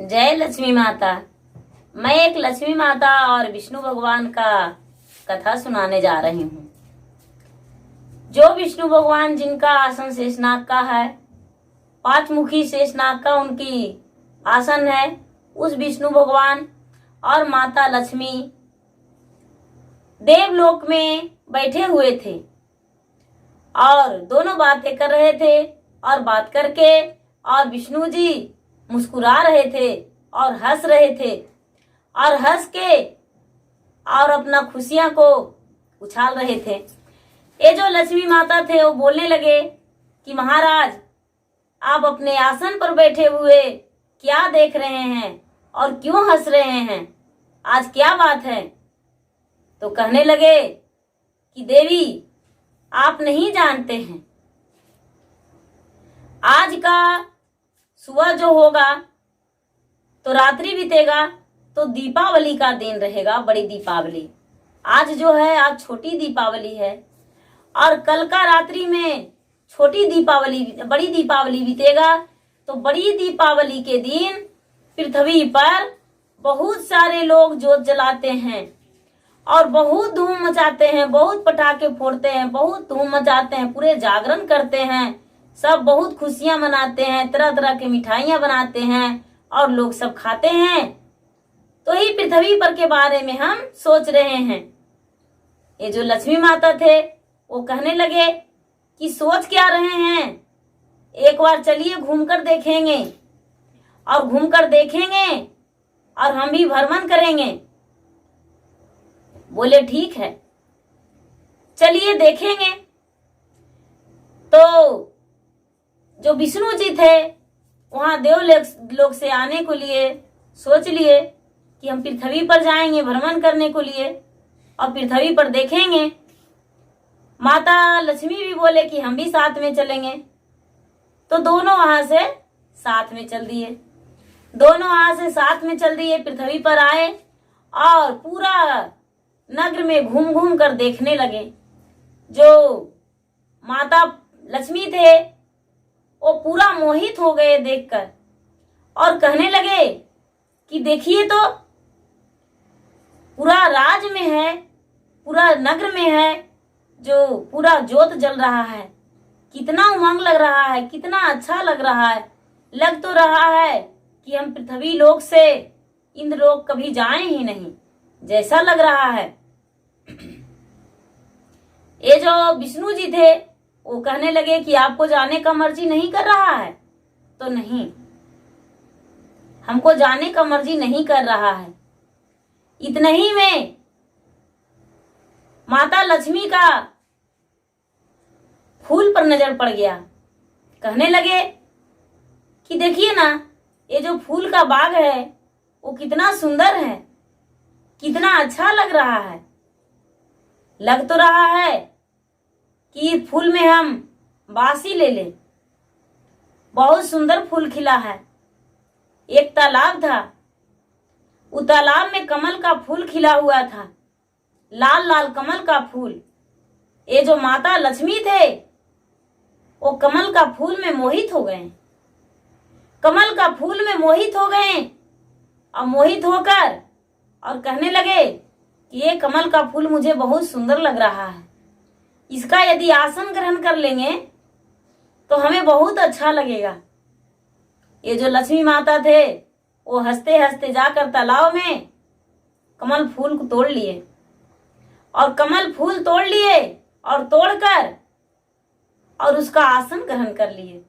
जय लक्ष्मी माता। मैं एक लक्ष्मी माता और विष्णु भगवान का कथा सुनाने जा रही हूँ। जो विष्णु भगवान जिनका आसन शेषनाग का है, 5 मुखी शेषनाग का उनकी आसन है, उस विष्णु भगवान और माता लक्ष्मी देवलोक में बैठे हुए थे और दोनों बातें कर रहे थे और बात करके और विष्णु जी मुस्कुरा रहे थे और हंस रहे थे और हंस के और अपना खुशियां को उछाल रहे थे। ये जो लक्ष्मी माता थे वो बोलने लगे कि महाराज, आप अपने आसन पर बैठे हुए क्या देख रहे हैं और क्यों हंस रहे हैं? आज क्या बात है? तो कहने लगे कि देवी, आप नहीं जानते हैं, आज का सुबह जो होगा तो रात्रि बीतेगा तो दीपावली का दिन रहेगा, बड़ी दीपावली। आज जो है, आज छोटी दीपावली है और कल का रात्रि में छोटी दीपावली, बड़ी दीपावली बीतेगा। तो बड़ी दीपावली के दिन पृथ्वी पर बहुत सारे लोग जोत जलाते हैं और बहुत धूम मचाते हैं, बहुत पटाखे फोड़ते हैं, बहुत धूम मचाते हैं, पूरे जागरण करते हैं, सब बहुत खुशियां मनाते हैं, तरह तरह की मिठाइयां बनाते हैं और लोग सब खाते हैं। तो ही पृथ्वी पर के बारे में हम सोच रहे हैं। ये जो लक्ष्मी माता थे वो कहने लगे कि सोच क्या रहे हैं, एक बार चलिए घूमकर देखेंगे और घूमकर देखेंगे और हम भी भ्रमण करेंगे। बोले ठीक है, चलिए देखेंगे। तो जो विष्णु जी थे वहां देवलोक से आने को लिए सोच लिए कि हम पृथ्वी पर जाएंगे भ्रमण करने को लिए और पृथ्वी पर देखेंगे। माता लक्ष्मी भी बोले कि हम भी साथ में चलेंगे। तो दोनों वहां से साथ में चल दिए, दोनों वहां से साथ में चल दिए, पृथ्वी पर आए और पूरा नगर में घूम घूम कर देखने लगे। जो माता लक्ष्मी थे वो पूरा मोहित हो गए देखकर और कहने लगे कि देखिए तो पूरा राज में है, पूरा नगर में है, जो पूरा ज्योत जल रहा है, कितना उमंग लग रहा है, कितना अच्छा लग रहा है। लग तो रहा है कि हम पृथ्वी लोक से इंद्रलोक कभी जाएं ही नहीं, जैसा लग रहा है। ये जो विष्णु जी थे वो कहने लगे कि आपको जाने का मर्जी नहीं कर रहा है? तो नहीं, हमको जाने का मर्जी नहीं कर रहा है। इतना ही में माता लक्ष्मी का फूल पर नजर पड़ गया। कहने लगे कि देखिए ना, ये जो फूल का बाग है वो कितना सुंदर है, कितना अच्छा लग रहा है। लग तो रहा है कि फूल में हम बासी ले लें। बहुत सुंदर फूल खिला है। एक तालाब था, उस तालाब में कमल का फूल खिला हुआ था, लाल लाल कमल का फूल। ये जो माता लक्ष्मी थे वो कमल का फूल में मोहित हो गए, कमल का फूल में मोहित हो गए और मोहित होकर और कहने लगे कि ये कमल का फूल मुझे बहुत सुंदर लग रहा है, इसका यदि आसन ग्रहण कर लेंगे तो हमें बहुत अच्छा लगेगा। ये जो लक्ष्मी माता थे वो हंसते हंसते जाकर तालाब में कमल फूल को तोड़ लिए और कमल फूल तोड़ लिए और तोड़कर और उसका आसन ग्रहण कर लिए।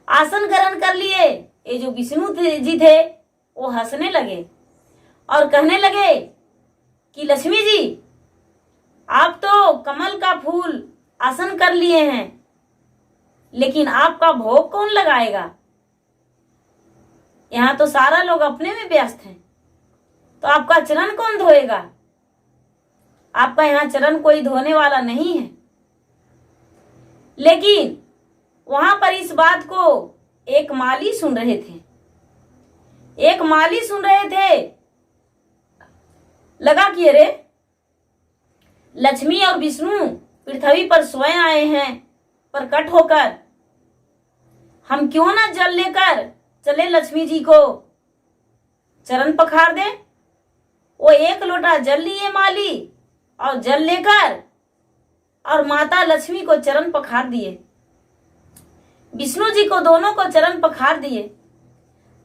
आसन ग्रहण कर लिए। ये जो विष्णु जी थे वो हंसने लगे और कहने लगे कि लक्ष्मी जी, आप तो कमल का फूल आसन कर लिए हैं, लेकिन आपका भोग कौन लगाएगा? यहाँ तो सारा लोग अपने में व्यस्त हैं, तो आपका चरण कौन धोएगा? आपका यहाँ चरण कोई धोने वाला नहीं है। लेकिन वहां पर इस बात को एक माली सुन रहे थे, एक माली सुन रहे थे। लगा कि अरे, लक्ष्मी और विष्णु पृथ्वी पर स्वयं आए हैं प्रकट होकर, हम क्यों ना जल लेकर चले लक्ष्मी जी को चरण पखार दे। वो एक लोटा जल लिए माली और जल लेकर और माता लक्ष्मी को चरण पखार दिए। विष्णु जी को दोनों को चरण पखार दिए।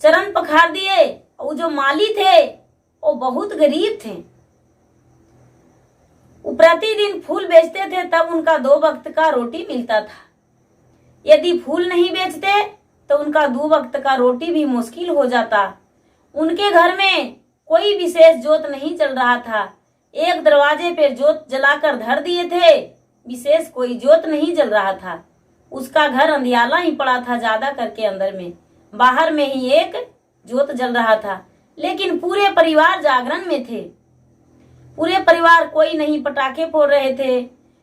चरण पखार दिए। वो जो माली थे वो बहुत गरीब थे। वो प्रतिदिन फूल बेचते थे, तब उनका 2 वक्त का रोटी मिलता था। यदि फूल नहीं बेचते तो उनका 2 वक्त का रोटी भी मुश्किल हो जाता। उनके घर में कोई विशेष जोत नहीं जल रहा था। एक दरवाजे पे जोत जलाकर धर दिए थे, विशेष कोई जोत नहीं जल रहा था। उसका घर अंधियाला ही पड़ा था, ज्यादा करके अंदर में। बाहर में ही एक जोत जल रहा था, लेकिन पूरे परिवार जागरण में थे। पूरे परिवार, कोई नहीं पटाखे फोड़ रहे थे,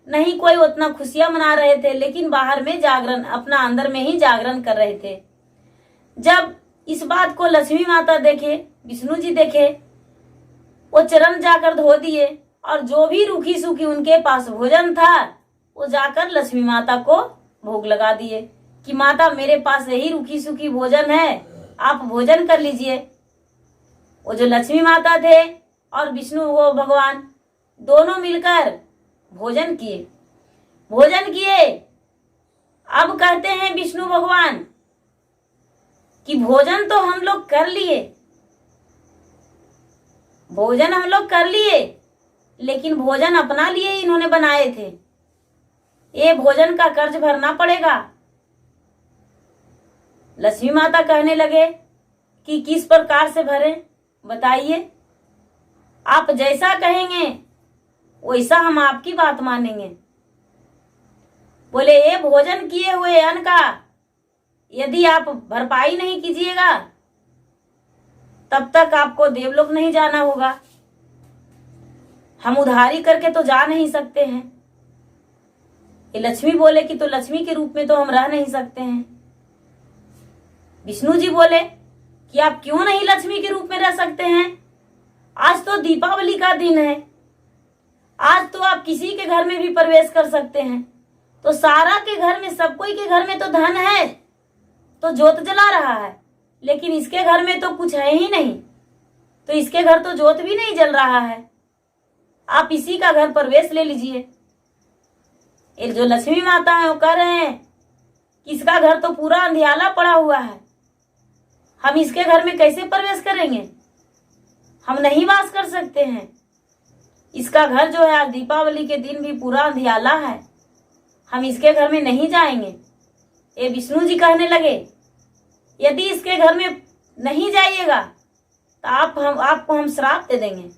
नहीं कोई उतना खुशियां मना रहे थे, लेकिन बाहर में जागरण, अपना अंदर में ही जागरण कर रहे थे। जब इस बात को लक्ष्मी माता देखे, विष्णु जी देखे, वो चरण जाकर धो दिए और जो भी रूखी सूखी उनके पास भोजन था वो जाकर लक्ष्मी माता को भोग लगा दिए कि माता मेरे पास यही रूखी सूखी भोजन है, आप भोजन कर लीजिए। वो जो लक्ष्मी माता थे और विष्णु वो भगवान दोनों मिलकर भोजन किए। भोजन किए। अब कहते हैं विष्णु भगवान कि भोजन तो हम लोग कर लिए, भोजन हम लोग कर लिए, लेकिन भोजन अपना लिए इन्होंने बनाए थे, ये भोजन का कर्ज भरना पड़ेगा। लक्ष्मी माता कहने लगे कि किस प्रकार से भरें, बताइए। आप जैसा कहेंगे वैसा हम आपकी बात मानेंगे। बोले ये भोजन किए हुए अन्न का यदि आप भरपाई नहीं कीजिएगा तब तक आपको देवलोक नहीं जाना होगा। हम उधारी करके तो जा नहीं सकते हैं। ये लक्ष्मी बोले कि तो लक्ष्मी के रूप में तो हम रह नहीं सकते हैं। विष्णु जी बोले कि आप क्यों नहीं लक्ष्मी के रूप में रह सकते हैं? आज तो दीपावली का दिन है, आज तो आप किसी के घर में भी प्रवेश कर सकते हैं। तो सारा के घर में, सब कोई के घर में तो धन है, तो जोत जला रहा है, लेकिन इसके घर में तो कुछ है ही नहीं, तो इसके घर तो जोत भी नहीं जल रहा है। आप इसी का घर प्रवेश ले लीजिए। एक जो लक्ष्मी माता है वो कह रहे हैं कि इसका घर तो पूरा अंधियाला पड़ा हुआ है, हम इसके घर में कैसे प्रवेश करेंगे? हम नहीं वास कर सकते हैं। इसका घर जो है आज दीपावली के दिन भी पूरा अंधियाला है, हम इसके घर में नहीं जाएंगे। ये विष्णु जी कहने लगे यदि इसके घर में नहीं जाइएगा तो आपको हम श्राप दे देंगे,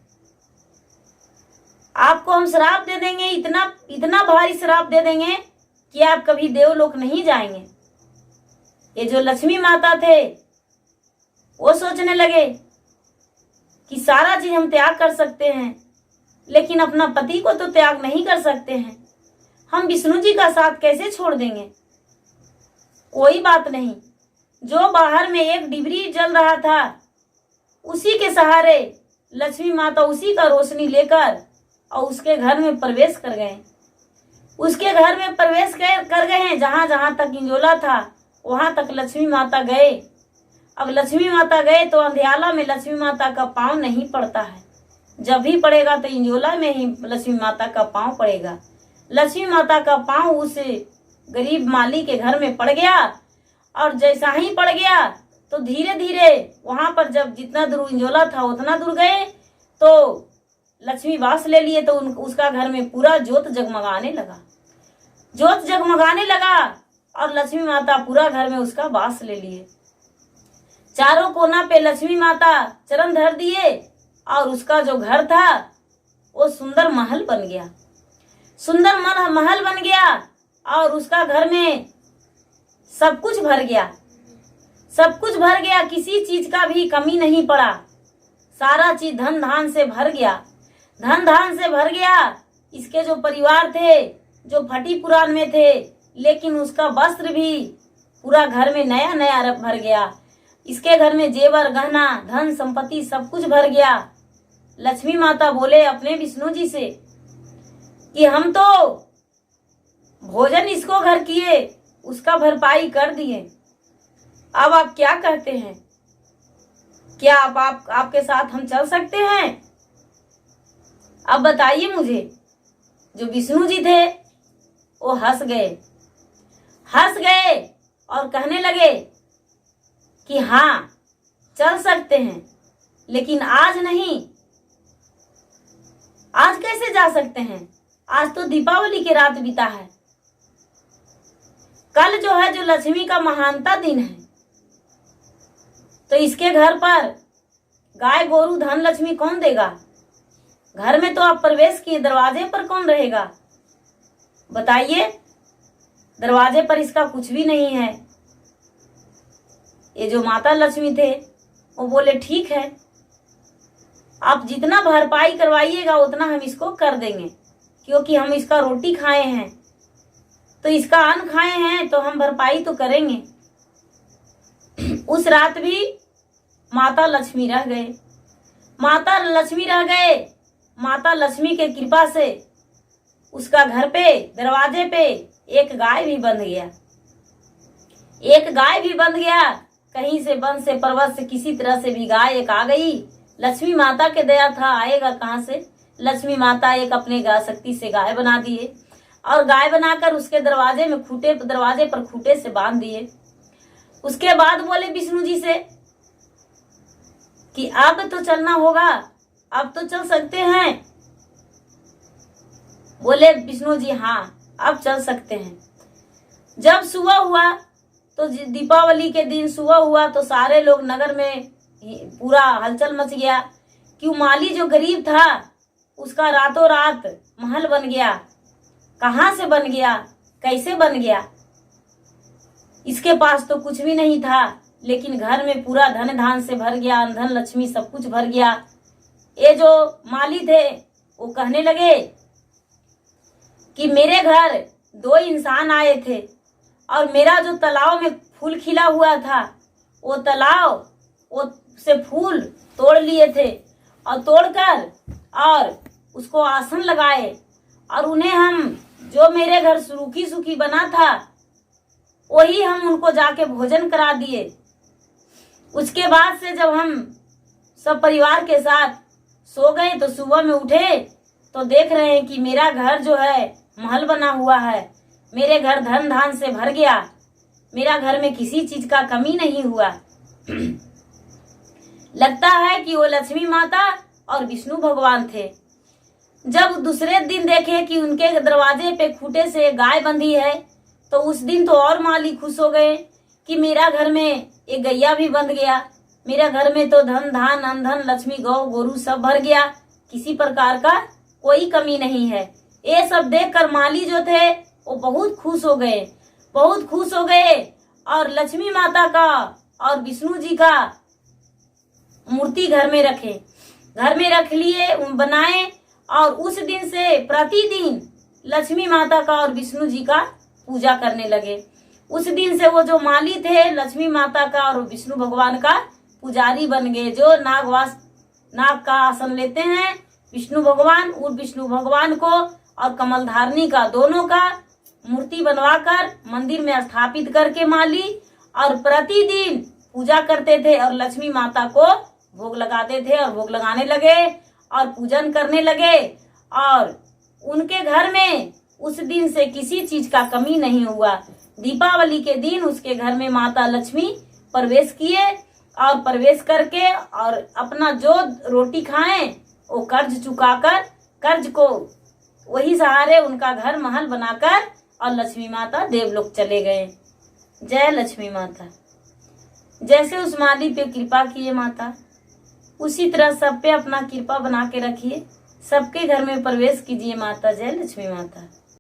आपको हम श्राप दे देंगे, इतना भारी श्राप दे देंगे कि आप कभी देवलोक नहीं जाएंगे। ये जो लक्ष्मी माता थे वो सोचने लगे कि सारा चीज हम त्याग कर सकते हैं, लेकिन अपना पति को तो त्याग नहीं कर सकते हैं। हम विष्णु जी का साथ कैसे छोड़ देंगे? कोई बात नहीं, जो बाहर में एक डिबरी जल रहा था उसी के सहारे लक्ष्मी माता उसी का रोशनी लेकर और उसके घर में प्रवेश कर गए। उसके घर में प्रवेश कर गए हैं, जहां जहां तक इंजोला था वहां तक लक्ष्मी माता गए। अब लक्ष्मी माता गए तो अंधियाला में लक्ष्मी माता का पांव नहीं पड़ता है, जब भी पड़ेगा तो इंजोला में ही लक्ष्मी माता का पांव पड़ेगा। लक्ष्मी माता का पांव उस गरीब माली के घर में पड़ गया, और जैसा ही पड़ गया तो धीरे धीरे वहां पर जब जितना दूर इंजोला था उतना दूर गए तो लक्ष्मी वास ले लिए, तो उसका घर में पूरा जोत जगमगाने लगा, जोत जगमगाने लगा और लक्ष्मी माता पूरा घर में उसका वास ले लिए। चारों कोना पे लक्ष्मी माता चरण धर दिए और उसका जो घर था वो सुंदर महल बन गया, सुंदर महल बन गया और उसका घर में सब कुछ भर गया, सब कुछ भर गया, किसी चीज का भी कमी नहीं पड़ा। सारा चीज धन धान से भर गया, धन धान से भर गया। इसके जो परिवार थे जो फटी पुरान में थे, लेकिन उसका वस्त्र भी पूरा घर में नया नया भर गया। इसके घर में जेवर गहना धन संपत्ति सब कुछ भर गया। लक्ष्मी माता बोले अपने विष्णु जी से कि हम तो भोजन इसको घर किए, उसका भरपाई कर दिए, अब आप क्या कहते हैं? क्या आपके साथ हम चल सकते हैं? अब बताइए मुझे। जो विष्णु जी थे वो हंस गए और कहने लगे कि हाँ चल सकते हैं, लेकिन आज नहीं। आज कैसे जा सकते हैं? आज तो दीपावली की रात बीता है। कल जो है जो लक्ष्मी का महानता दिन है, तो इसके घर पर गाय गोरू धन लक्ष्मी कौन देगा? घर में तो आप प्रवेश किए, दरवाजे पर कौन रहेगा? बताइए। दरवाजे पर इसका कुछ भी नहीं है। ये जो माता लक्ष्मी थे वो बोले ठीक है, आप जितना भरपाई करवाइएगा उतना हम इसको कर देंगे, क्योंकि हम इसका रोटी खाए हैं, तो इसका अन्न खाए हैं, तो हम भरपाई तो करेंगे। उस रात भी माता लक्ष्मी रह गए। माता लक्ष्मी के कृपा से उसका घर पे दरवाजे पे एक गाय भी बंध गया। कहीं से वन से पर्वत से किसी तरह से भी गाय एक आ गई। लक्ष्मी माता के दया था, आएगा कहाँ से? लक्ष्मी माता एक अपने शक्ति से गाय बना दिए और गाय बनाकर उसके दरवाजे पर खूंटे से बांध दिए। उसके बाद बोले विष्णु जी से कि अब तो चलना होगा, अब तो चल सकते हैं। बोले विष्णु जी हाँ अब चल सकते हैं। जब सुबह हुआ तो दीपावली के दिन सुबह हुआ तो सारे लोग नगर में पूरा हलचल मच गया। क्यों? माली जो गरीब था उसका रातों रात महल बन गया। कहाँ से बन गया? कैसे बन गया? इसके पास तो कुछ भी नहीं था, लेकिन घर में पूरा धन धान से भर गया, धन लक्ष्मी सब कुछ भर गया। ये जो माली थे वो कहने लगे कि मेरे घर 2 इंसान आए थे और मेरा जो तालाब में फूल खिला हुआ था वो तालाब से फूल तोड़ लिए थे और तोड़कर और उसको आसन लगाए और उन्हें हम जो मेरे घर सूखी सूखी बना था वही हम उनको जाके भोजन करा दिए। उसके बाद से जब हम सब परिवार के साथ सो गए तो सुबह में उठे तो देख रहे हैं कि मेरा घर जो है महल बना हुआ है। मेरे घर धन धान से भर गया। मेरा घर में किसी चीज का कमी नहीं हुआ। लगता है कि वो लक्ष्मी माता और विष्णु भगवान थे। जब दूसरे दिन देखे कि उनके दरवाजे पे खूंटे से गाय बंधी है तो उस दिन तो और माली खुश हो गए कि मेरा घर में एक गैया भी बंध गया। मेरा घर में तो धन धान अंधन लक्ष्मी गौ गोरू सब भर गया, किसी प्रकार का कोई कमी नहीं है। ये सब देखकर माली जो थे वो बहुत खुश हो गए और लक्ष्मी माता का और विष्णु जी का मूर्ति घर में रख लिए, बनाए और उस दिन से प्रतिदिन लक्ष्मी माता का और विष्णु जी का पूजा करने लगे। उस दिन से वो जो माली थे लक्ष्मी माता का और विष्णु भगवान का पुजारी बन गए। जो नाग का आसन लेते हैं विष्णु भगवान, उन विष्णु भगवान को और कमलधारणी का दोनों का मूर्ति बनवाकर मंदिर में स्थापित करके माली और प्रतिदिन पूजा करते थे और लक्ष्मी माता को भोग लगाते थे और भोग लगाने लगे और पूजन करने लगे और उनके घर में उस दिन से किसी चीज का कमी नहीं हुआ। दीपावली के दिन उसके घर में माता लक्ष्मी प्रवेश किए और प्रवेश करके और अपना जो रोटी खाएं वो कर्ज चुकाकर कर्ज को वही सहारे उनका घर महल बनाकर और लक्ष्मी माता देवलोक चले गए। जय लक्ष्मी माता। जैसे उस माली पे कृपा किए माता, उसी तरह सब पे अपना कृपा बना के रखिए। सबके घर में प्रवेश कीजिए माता। जय लक्ष्मी माता।